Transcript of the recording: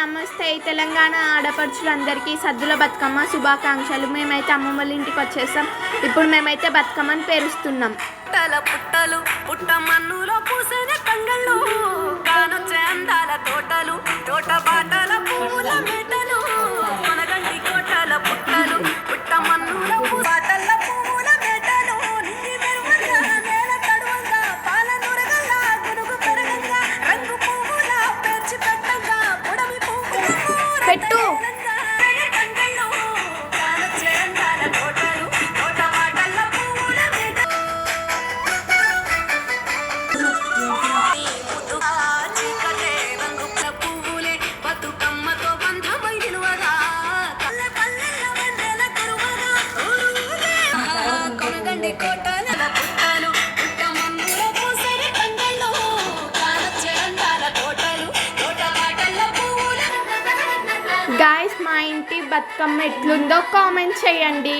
నమస్తే తెలంగాణ ఆడపడుచులందరికీ సద్దుల బతుకమ్మ శుభాకాంక్షలు. మేమైతే అమ్మమ్మ వాళ్ళ ఇంటికి వచ్చేసాం. ఇప్పుడు మేమైతే బతుకమ్మని పేరుస్తున్నాం. పుట్టలు పుట్టమన్నులో పూసిన కంగళ్ళు కానొచ్చే అందాల తోటలు తోట బాటల పూల మేటలు మనగంటి కోటల పుట్టలు పుట్టమన్నులో బాటల పూల మేటలు నిండి మెరుగంగా నేల తడువంగా పాల నురగంగా గునుగు పెరగంగా రంగు పువ్వుల పేర్చి పెట్టంగా పొడమి పువ్వుల పెట్టు గాయ్స్, మా ఇంటి బతుకమ్మ ఎట్లుందో కామెంట్ చేయండి.